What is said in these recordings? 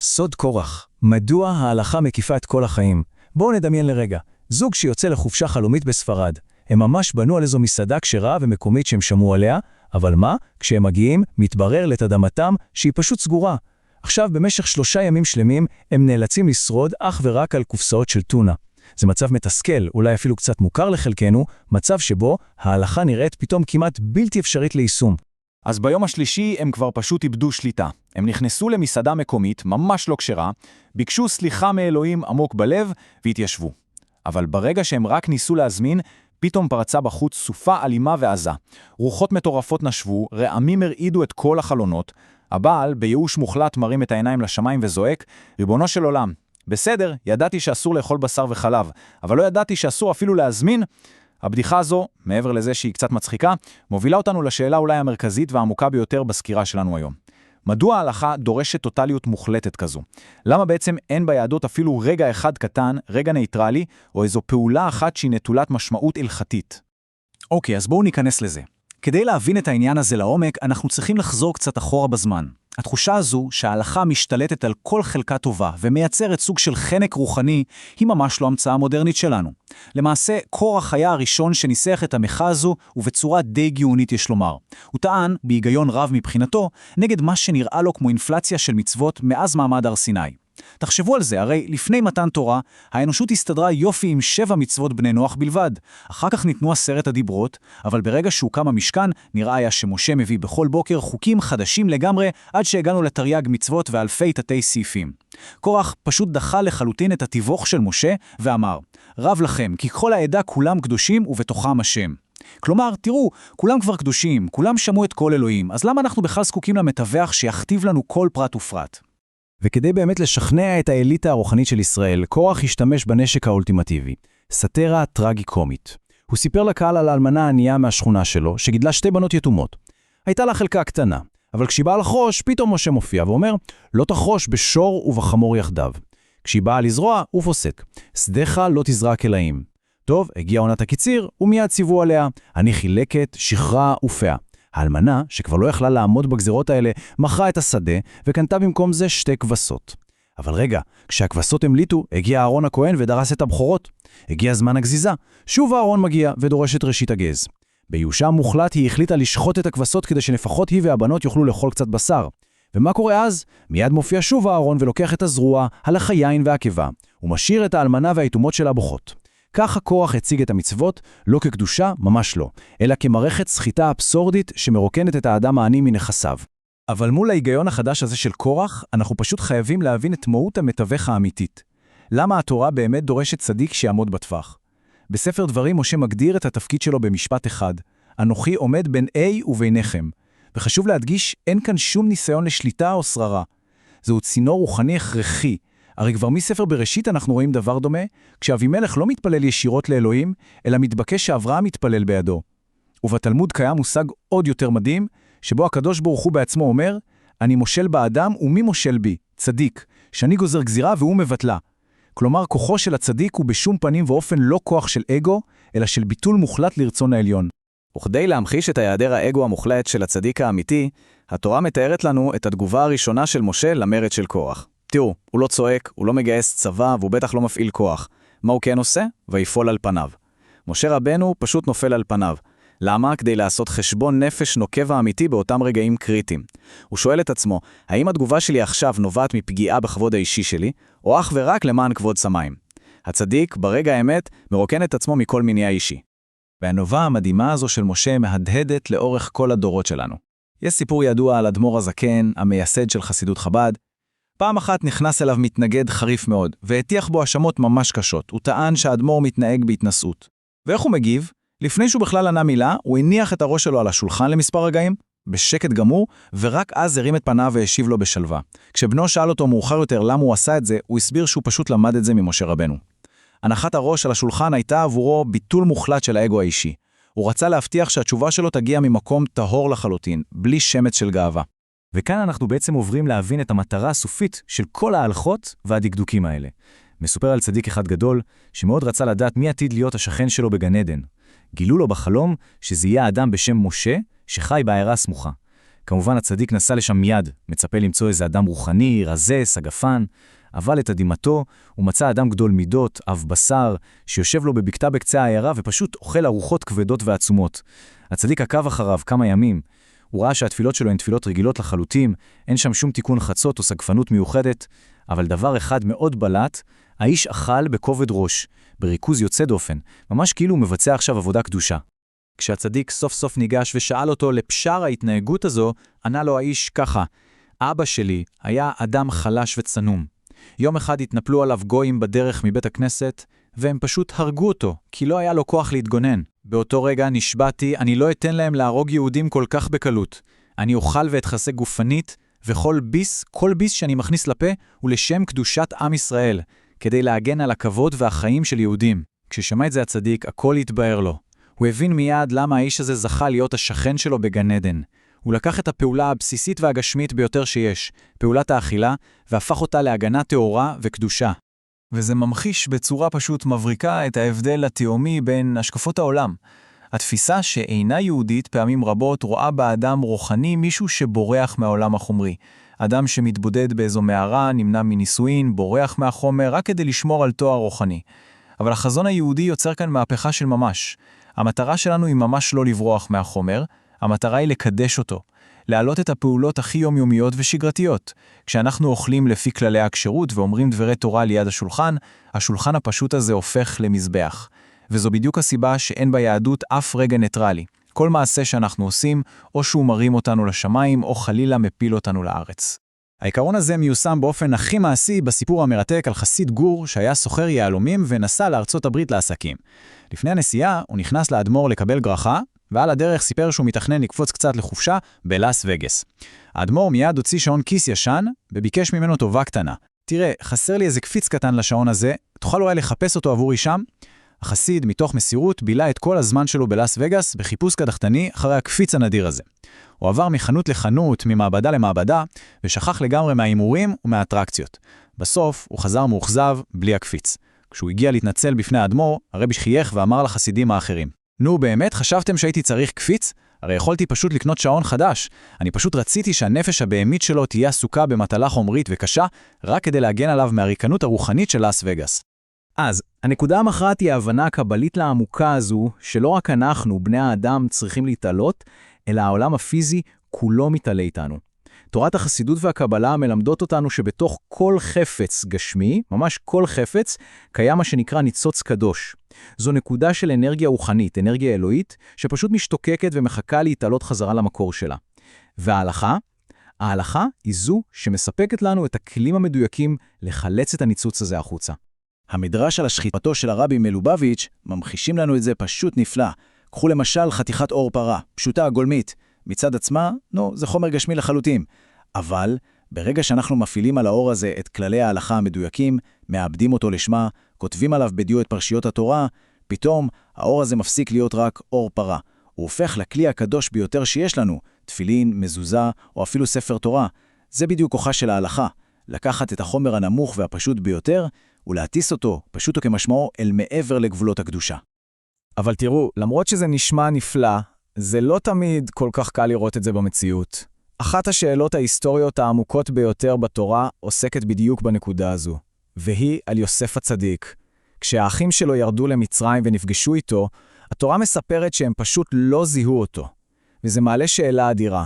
סוד קורח. מדוע ההלכה מקיפה את כל החיים? בואו נדמיין לרגע. זוג שיוצא לחופשה חלומית בספרד. הם ממש בנו על איזו מסעדה כשרה ומקומית שהם שמעו עליה, אבל מה? כשהם מגיעים, מתברר לתדהמתם שהיא פשוט סגורה. עכשיו, במשך 3 ימים שלמים, הם נאלצים לשרוד אך ורק על קופסאות של טונה. זה מצב מתסכל, אולי אפילו קצת מוכר לחלקנו, מצב שבו ההלכה נראית פתאום כמעט בלתי אפשרית ליישום. אז ביום השלישי הם כבר פשוט איבדו שליטה. הם נכנסו למסעדה מקומית, ממש לא כשרה, ביקשו סליחה מאלוהים עמוק בלב והתיישבו. אבל ברגע שהם רק ניסו להזמין, פתאום פרצה בחוץ סופה אלימה ועזה. רוחות מטורפות נשבו, רעמים הרעידו את כל החלונות. הבעל, בייאוש מוחלט, מרים את העיניים לשמיים וזועק, ריבונו של עולם, בסדר, ידעתי שאסור לאכול בשר וחלב, אבל לא ידעתי שאסור אפילו להזמין. הבדיחה הזו, מעבר לזה שהיא קצת מצחיקה, מובילה אותנו לשאלה אולי המרכזית והעמוקה ביותר בסקירה שלנו היום. מדוע ההלכה דורשת טוטליות מוחלטת כזו? למה בעצם אין ביהדות אפילו רגע אחד קטן, רגע נייטרלי, או איזו פעולה אחת שהיא נטולת משמעות הלכתית? אוקיי, אז בואו ניכנס לזה. כדי להבין את העניין הזה לעומק, אנחנו צריכים לחזור קצת אחורה בזמן. התחושה הזו שההלכה משתלטת על כל חלקה טובה ומייצרת סוג של חנק רוחני, היא ממש לא המצאה מודרנית שלנו. למעשה, קורח היה הראשון שניסח את המחאה הזו, ובצורה די גאונית יש לומר. הוא טען, בהיגיון רב מבחינתו, נגד מה שנראה לו כמו אינפלציה של מצוות מאז מעמד הר סיני. תחשבו על זה, הרי לפני מתן תורה, האנושות הסתדרה יופי עם 7 מצוות בני נוח בלבד. אחר כך ניתנו 10 הדיברות, אבל ברגע שהוקם המשכן, נראה היה שמשה מביא בכל בוקר חוקים חדשים לגמרי, עד שהגענו לתרי"ג מצוות ואלפי תתי סעיפים. קורח פשוט דחה לחלוטין את התיווך של משה, ואמר, רב לכם, כי כל העדה כולם קדושים ובתוכם השם. כלומר, תראו, כולם כבר קדושים, כולם שמעו את כל אלוהים, אז למה אנחנו בכלל זקוקים למתווך שיכתיב לנו כל פרט ופרט? וכדי באמת לשכנע את האליטה הרוחנית של ישראל, קורח השתמש בנשק האולטימטיבי, סאטירה טרגי-קומית. הוא סיפר לקהל על האלמנה הענייה מהשכונה שלו, שגידלה 2 בנות יתומות. הייתה לה חלקה קטנה, אבל כשהיא באה לחרוש, פתאום משה מופיע ואומר, לא תחרוש בשור ובחמור יחדיו. כשהיא באה לזרוע, הוא פוסק, שדך לא תזרע כלאים. טוב, הגיעה עונת הקיציר, ומיד ציוו עליה, אני חילקת, שחרה ופאה. האלמנה, שכבר לא יכלה לעמוד בגזירות האלה, מכרה את השדה וקנתה במקום זה 2 כבשות. אבל רגע, כשהכבשות המליטו, הגיע אהרון הכהן ודרס את הבכורות. הגיע זמן הגזיזה. שוב אהרון מגיע ודורש את ראשית הגז. ביושה מוחלט היא החליטה לשחוט את הכבשות כדי שלפחות היא והבנות יוכלו לאכול קצת בשר. ומה קורה אז? מיד מופיע שוב אהרון ולוקח את הזרוע, הלחיין והעקבה. הוא משאיר את האלמנה והיתומות של הבוכות. ככה קורח הציג את המצוות, לא כקדושה, ממש לא, אלא כמערכת סחיטה אבסורדית שמרוקנת את האדם העני מנכסיו. אבל מול ההיגיון החדש הזה של קורח, אנחנו פשוט חייבים להבין את מהות המתווך האמיתית. למה התורה באמת דורשת צדיק שיעמוד בטווח? בספר דברים משה מגדיר את התפקיד שלו במשפט אחד, אנוכי עומד בין A וביניכם. וחשוב להדגיש, אין כאן שום ניסיון לשליטה או שררה. זהו צינור רוחני הכרחי, הרי כבר מספר בראשית אנחנו רואים דבר דומה, כשאבימלך לא מתפלל ישירות לאלוהים, אלא מתבקש שאברהם מתפלל בידו. ובתלמוד קיים מושג עוד יותר מדהים, שבו הקדוש ברוך הוא בעצמו אומר, אני מושל באדם ומי מושל בי, צדיק, שאני גוזר גזירה והוא מבטלה. כלומר, כוחו של הצדיק הוא בשום פנים ואופן לא כוח של אגו, אלא של ביטול מוחלט לרצון העליון. וכדי להמחיש את היעדר האגו המוחלט של הצדיק האמיתי, התורה מתארת לנו את התגובה הראשונה של משה למרד של קורח. תראו, הוא לא צועק, הוא לא מגייס צבא, והוא בטח לא מפעיל כוח. מה הוא כן עושה? ויפול על פניו. משה רבנו פשוט נופל על פניו. למה? כדי לעשות חשבון נפש נוקב האמיתי באותם רגעים קריטיים. הוא שואל את עצמו, האם התגובה שלי עכשיו נובעת מפגיעה בכבוד האישי שלי, או אך ורק למען כבוד שמיים? הצדיק, ברגע האמת, מרוקן את עצמו מכל מניע אישי. והנובה המדהימה הזו של משה מהדהדת לאורך כל הדורות שלנו. יש סיפור ידוע על אדמו"ר הזקן, המייסד של חסידות חב"ד. פעם אחת נכנס אליו מתנגד חריף מאוד, והטיח בו האשמות ממש קשות. הוא טען שהאדמו"ר מתנהג בהתנשאות. ואיך הוא מגיב? לפני שהוא בכלל ענה מילה, הוא הניח את הראש שלו על השולחן למספר רגעים, בשקט גמור, ורק אז הרים את פניו והשיב לו בשלווה. כשבנו שאל אותו מאוחר יותר למה הוא עשה את זה, הוא הסביר שהוא פשוט למד את זה ממשה רבנו. הנחת הראש על השולחן הייתה עבורו ביטול מוחלט של האגו האישי. הוא רצה להבטיח שהתשובה שלו תגיע ממקום טהור לחלוטין, בלי שמץ של גאווה. וכאן אנחנו בעצם עוברים להבין את המטרה הסופית של כל ההלכות והדקדוקים האלה. מסופר על צדיק אחד גדול, שמאוד רצה לדעת מי עתיד להיות השכן שלו בגן עדן. גילו לו בחלום שזה יהיה אדם בשם משה, שחי בעיירה סמוכה. כמובן הצדיק נסע לשם מיד, מצפה למצוא איזה אדם רוחני, רזה, סגפן, אבל לתדהמתו הוא מצא אדם גדול מידות, אב בשר, שיושב לו בבקתה בקצה העיירה ופשוט אוכל ארוחות כבדות ועצומות. הצדיק עקב אחריו כמה ימים. הוא ראה שהתפילות שלו הן תפילות רגילות לחלוטין, אין שם שום תיקון חצות או סגפנות מיוחדת, אבל דבר אחד מאוד בלט, האיש אכל בכובד ראש, בריכוז יוצא דופן, ממש כאילו הוא מבצע עכשיו עבודה קדושה. כשהצדיק סוף סוף ניגש ושאל אותו לפשר ההתנהגות הזו, ענה לו האיש ככה, אבא שלי היה אדם חלש וצנום. יום אחד התנפלו עליו גויים בדרך מבית הכנסת, והם פשוט הרגו אותו, כי לא היה לו כוח להתגונן. באותו רגע נשבעתי, אני לא אתן להם להרוג יהודים כל כך בקלות. אני אוכל ואתחזק גופנית, וכל כל ביס שאני מכניס לפה, הוא לשם קדושת עם ישראל, כדי להגן על הכבוד והחיים של יהודים. כששמע את זה הצדיק, הכל התבהר לו. הוא הבין מיד למה האיש הזה זכה להיות השכן שלו בגן עדן. הוא לקח את הפעולה הבסיסית והגשמית ביותר שיש, פעולת האכילה, והפך אותה להגנה טהורה וקדושה. וזה ממחיש בצורה פשוט מבריקה את ההבדל התאומי בין השקפות העולם. התפיסה שאינה יהודית פעמים רבות רואה באדם רוחני מישהו שבורח מהעולם החומרי. אדם שמתבודד באיזו מערה, נמנע מנישואין, בורח מהחומר רק כדי לשמור על תואר רוחני. אבל החזון היהודי יוצר כאן מהפכה של ממש. המטרה שלנו היא ממש לא לברוח מהחומר, המטרה היא לקדש אותו, להעלות את הפעולות הכי יומיומיות ושגרתיות. כשאנחנו אוכלים לפי כללי הכשרות ואומרים דברי תורה ליד השולחן הפשוט הזה הופך למזבח. וזו בדיוק הסיבה שאין ביהדות אף רגע ניטרלי. כל מעשה שאנחנו עושים, או שהוא מרים אותנו לשמיים, או חלילה מפיל אותנו לארץ. העיקרון הזה מיושם באופן הכי מעשי בסיפור המרתק על חסיד גור שהיה סוחר יהלומים ונסע לארצות הברית לעסקים. לפני הנסיעה הוא נכנס לאדמו"ר לקבל גרחה, ועל הדרך סיפר שהוא מתכנן לקפוץ קצת לחופשה בלאס וגאס. האדמו"ר מיד הוציא שעון כיס ישן וביקש ממנו טובה קטנה. תראה, חסר לי איזה קפיץ קטן לשעון הזה, תוכל אולי לחפש אותו עבורי שם? החסיד מתוך מסירות בילה את כל הזמן שלו בלאס וגאס בחיפוש קדחתני אחרי הקפיץ הנדיר הזה. הוא עבר מחנות לחנות, ממעבדה למעבדה, ושכח לגמרי מהאימורים ומהאטרקציות. בסוף הוא חזר מאוכזב בלי הקפיץ. כשהוא הגיע להתנצל בפני האדמו"ר, הרבי חייך ואמר לחסידים האחרים, נו, באמת חשבתם שהייתי צריך קפיץ? הרי יכולתי פשוט לקנות שעון חדש. אני פשוט רציתי שהנפש הבהמית שלו תהיה עסוקה במטלה חומרית וקשה, רק כדי להגן עליו מהריקנות הרוחנית של לאס וגאס. אז, הנקודה המכרעת היא ההבנה הקבלית לעמוקה הזו, שלא רק אנחנו, בני האדם, צריכים להתעלות, אלא העולם הפיזי כולו מתעלה איתנו. תורת החסידות והקבלה מלמדות אותנו שבתוך כל חפץ גשמי, ממש כל חפץ, קיים מה שנקרא ניצוץ קדוש. זו נקודה של אנרגיה רוחנית, אנרגיה אלוהית, שפשוט משתוקקת ומחכה להתעלות חזרה למקור שלה. וההלכה? ההלכה היא זו שמספקת לנו את הכלים המדויקים לחלץ את הניצוץ הזה החוצה. המדרש על השחיטתו של הרבי מלובביץ' ממחישים לנו את זה פשוט נפלא. קחו למשל חתיכת אור פרה, פשוטה, גולמית. מצד עצמה, זה חומר גשמי לחלוטין. אבל ברגע שאנחנו מפעילים על האור הזה את כללי ההלכה המדויקים, מאבדים אותו לשמה, כותבים עליו בדיו את פרשיות התורה, פתאום האור הזה מפסיק להיות רק אור פרה. הוא הופך לכלי הקדוש ביותר שיש לנו, תפילין, מזוזה או אפילו ספר תורה. זה בדיוק כוחה של ההלכה, לקחת את החומר הנמוך והפשוט ביותר, ולהטיס אותו, פשוט וכמשמעו, אל מעבר לגבולות הקדושה. אבל תראו, למרות שזה נשמע נפלא, זה לא תמיד כל כך קל לראות את זה במציאות. אחת השאלות ההיסטוריות העמוקות ביותר בתורה עוסקת בדיוק בנקודה הזו, והיא על יוסף הצדיק. כשהאחים שלו ירדו למצרים ונפגשו איתו, התורה מספרת שהם פשוט לא זיהו אותו. וזה מעלה שאלה אדירה.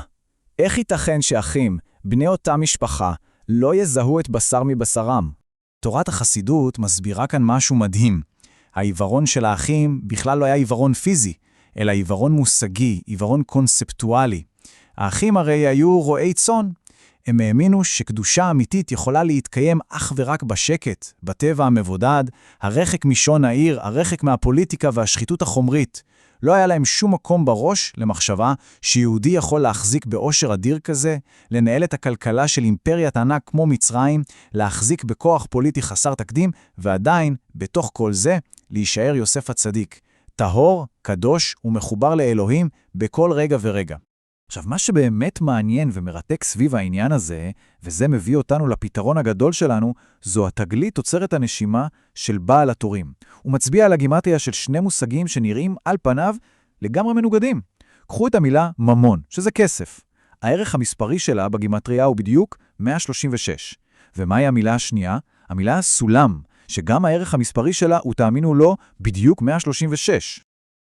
איך ייתכן שאחים, בני אותה משפחה, לא יזהו את בשר מבשרם? תורת החסידות מסבירה כאן משהו מדהים. העיוורון של האחים בכלל לא היה עיוורון פיזי, אלא עיוורון מושגי, עיוורון קונספטואלי. האחים הרי היו רועי צאן. הם האמינו שקדושה אמיתית יכולה להתקיים אך ורק בשקט, בטבע המבודד, הרחק משון העיר, הרחק מהפוליטיקה והשחיתות החומרית. לא היה להם שום מקום בראש למחשבה שיהודי יכול להחזיק באושר אדיר כזה, לנהל את הכלכלה של אימפריית ענק כמו מצרים, להחזיק בכוח פוליטי חסר תקדים, ועדיין, בתוך כל זה, להישאר יוסף הצדיק. טהור, קדוש ומחובר לאלוהים בכל רגע ורגע. עכשיו, מה שבאמת מעניין ומרתק סביב העניין הזה, וזה מביא אותנו לפתרון הגדול שלנו, זו התגלית תוצרת הנשימה של בעל התורים. הוא מצביע על הגימטריה של שני מושגים שנראים על פניו לגמרי מנוגדים. קחו את המילה ממון, שזה כסף. הערך המספרי שלה בגימטריה הוא בדיוק 136. ומהי המילה השנייה? המילה סולם, שגם הערך המספרי שלה הוא, תאמינו לו, בדיוק 136.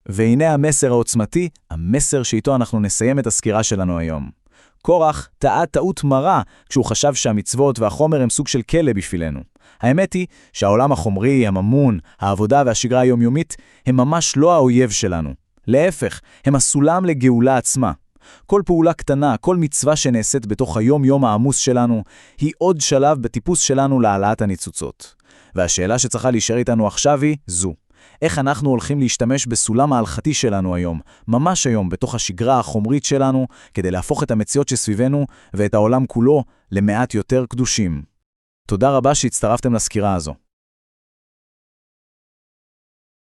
והנה המסר העוצמתי, המסר שאיתו אנחנו נסיים את הסקירה שלנו היום. קורח טעה טעות מרה כשהוא חשב שהמצוות והחומר הם סוג של כלא בשבילנו. האמת היא שהעולם החומרי, הממון, העבודה והשגרה היומיומית הם ממש לא האויב שלנו. להפך, הם הסולם לגאולה עצמה. כל פעולה קטנה, כל מצווה שנעשית בתוך היום-יום העמוס שלנו, היא עוד שלב בטיפוס שלנו להעלאת הניצוצות. והשאלה שצריכה להישאר איתנו עכשיו היא זו. איך אנחנו הולכים להשתמש בסולם ההלכתי שלנו היום, ממש היום, בתוך השגרה החומרית שלנו, כדי להפוך את המציאות שסביבנו ואת העולם כולו למעט יותר קדושים. תודה רבה שהצטרפתם לסקירה הזו.